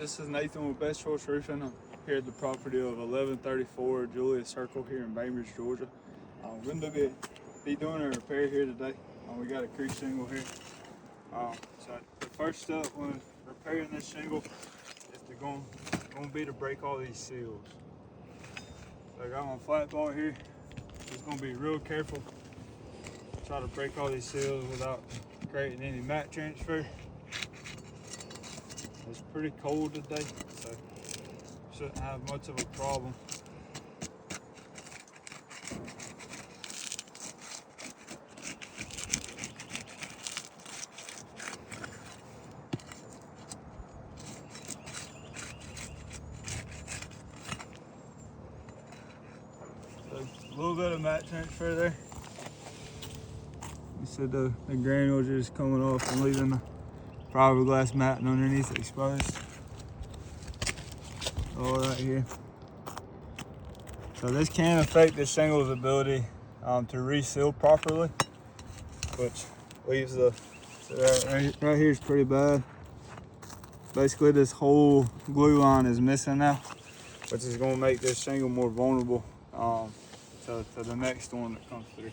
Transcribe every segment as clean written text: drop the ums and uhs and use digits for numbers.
This is Nathan with Best Choice Roofing. I'm here at the property of 1134 Julius Circle here in Bainbridge, Georgia. We're going to be doing a repair here today. We got a crease shingle here. So the first step when repairing this shingle is going to be to break all these seals. So I got my flat bar here. Just going to be real careful. Try to break all these seals without creating any mat transfer. It's pretty cold today, so shouldn't have much of a problem. So a little bit of mat transfer there. You said the granules are just coming off and leaving the fiberglass matting underneath exposed. All right here. So this can affect the shingle's ability to reseal properly, which leaves the, so right here is pretty bad. Basically this whole glue line is missing now, which is going to make this shingle more vulnerable to the next storm that comes through.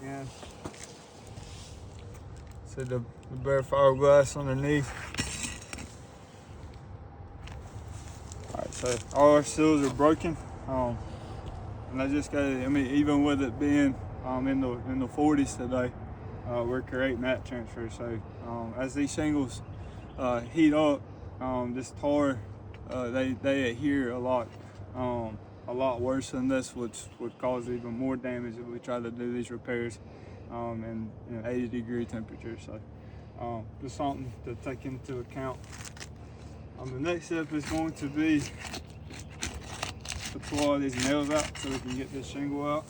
Again, so the bare fiberglass underneath. All right, so all our seals are broken, and I just got, I mean, even with it being in the 40s today, we're creating mat transfer. So as these shingles heat up, this tar they adhere a lot worse than this, which would cause even more damage if we try to do these repairs in 80-degree temperatures. So just something to take into account. The next step is going to be to pull all these nails out so we can get this shingle out.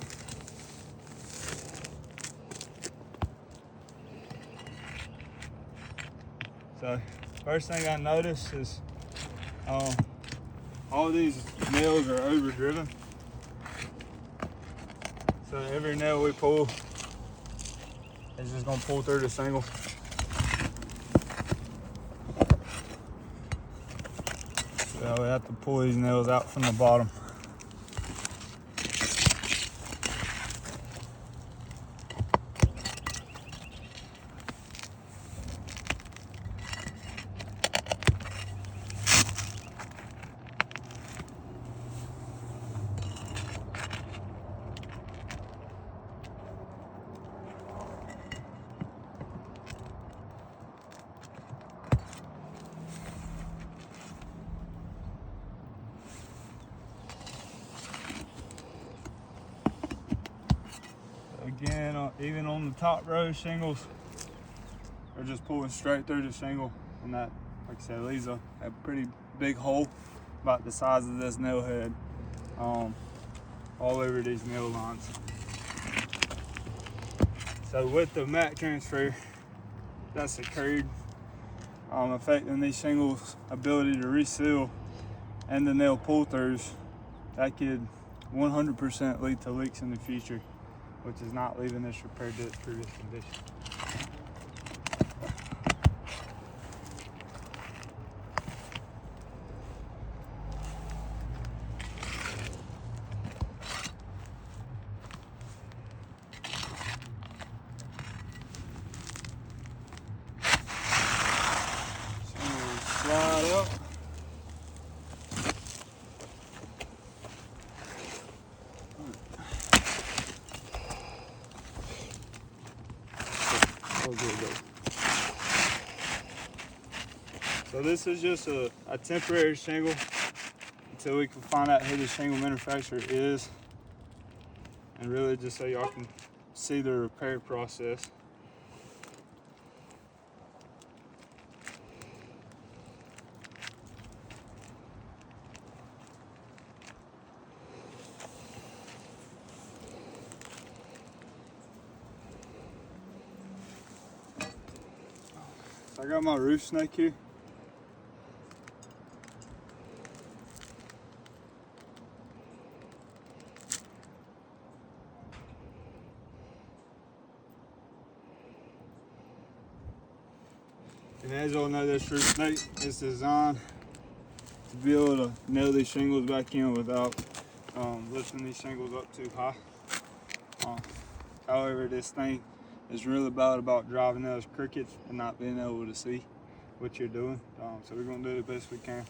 So first thing I noticed is all these nails are overdriven. So every nail we pull is just gonna pull through the shingle. So we have to pull these nails out from the bottom. Again, even on the top row shingles, they're just pulling straight through the shingle, and that, like I said, leaves a pretty big hole about the size of this nail head all over these nail lines. So with the mat transfer that's occurred, affecting these shingles' ability to reseal and the nail pull-throughs, that could 100% lead to leaks in the future, which is not leaving this repair to its previous condition. So slide up. So this is just a temporary shingle until we can find out who the shingle manufacturer is, and really just so y'all can see the repair process. So I got my roof snake here. And as you all know, this roof snake is designed to be able to nail these shingles back in without lifting these shingles up too high. However, this thing is really bad about driving those crickets and not being able to see what you're doing. So we're going to do the best we can.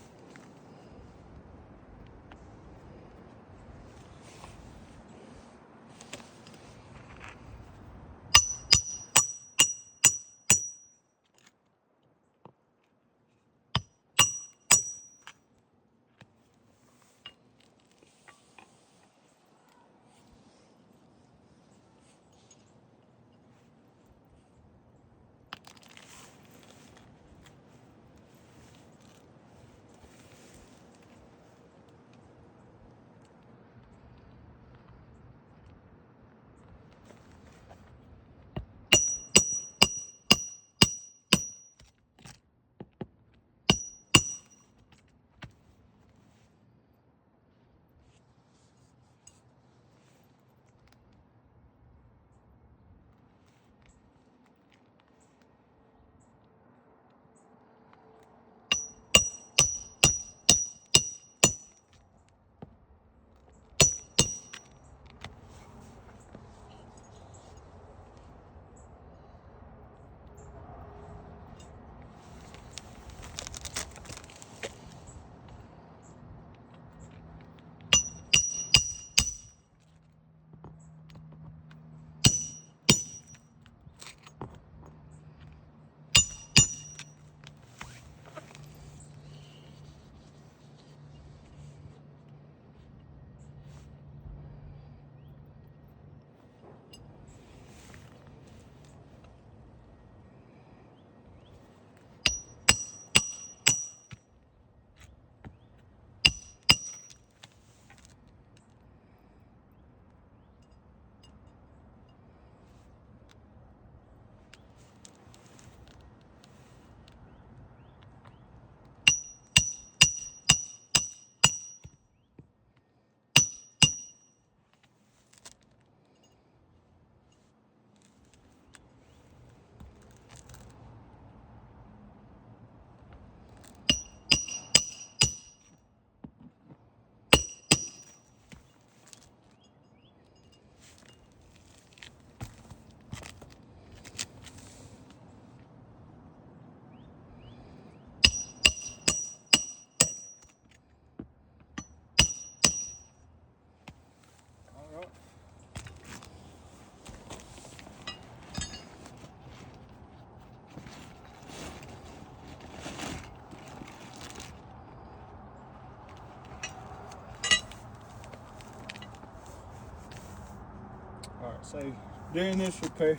Alright, so during this repair,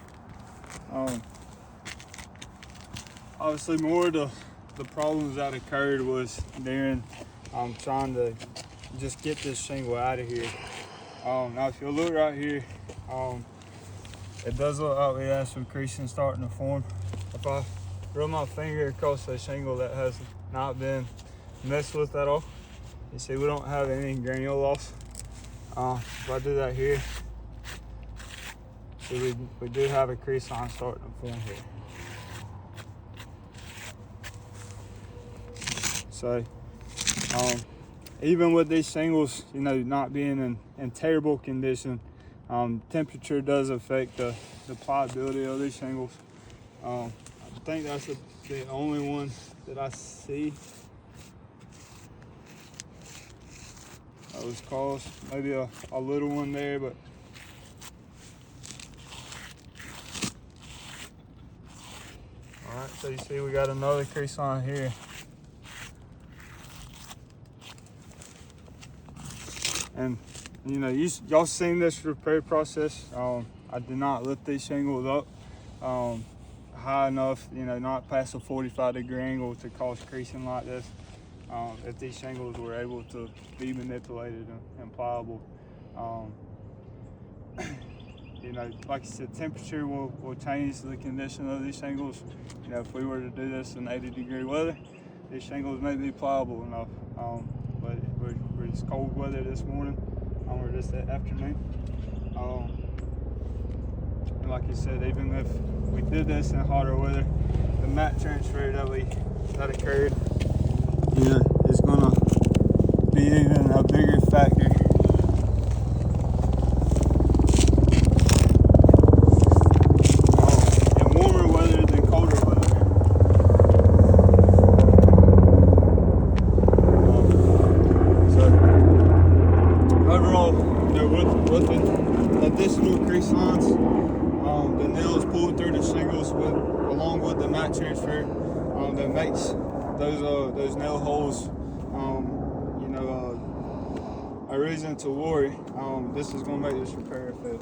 obviously more of the problems that occurred was during trying to just get this shingle out of here. Now if you look right here, it does look like we have some creasing starting to form. If I run my finger across the shingle that has not been messed with at all, you see we don't have any granule loss. If I do that here, see we do have a crease line starting to form here. So even with these shingles, you know, not being in terrible condition, temperature does affect the pliability of these shingles. I think that's the only one that I see that was caused. Maybe a little one there, but all right. So you see, we got another crease line here. And you know, y'all seen this repair process. I did not lift these shingles up high enough, you know, not past a 45-degree angle to cause creasing like this. If these shingles were able to be manipulated and pliable, you know, like I said, temperature will change the condition of these shingles. You know, if we were to do this in 80-degree weather, these shingles may be pliable enough. But we're just cold weather this morning, or this afternoon. And like you said, even if we did this in hotter weather, the mat transfer that occurred, is gonna be even a bigger factor. In warmer weather than colder weather. So overall, with the additional crease lines, the nails pulled through the shingles along with the mat transfer, that makes those nail holes, a reason to worry. This is going to make this repair fail.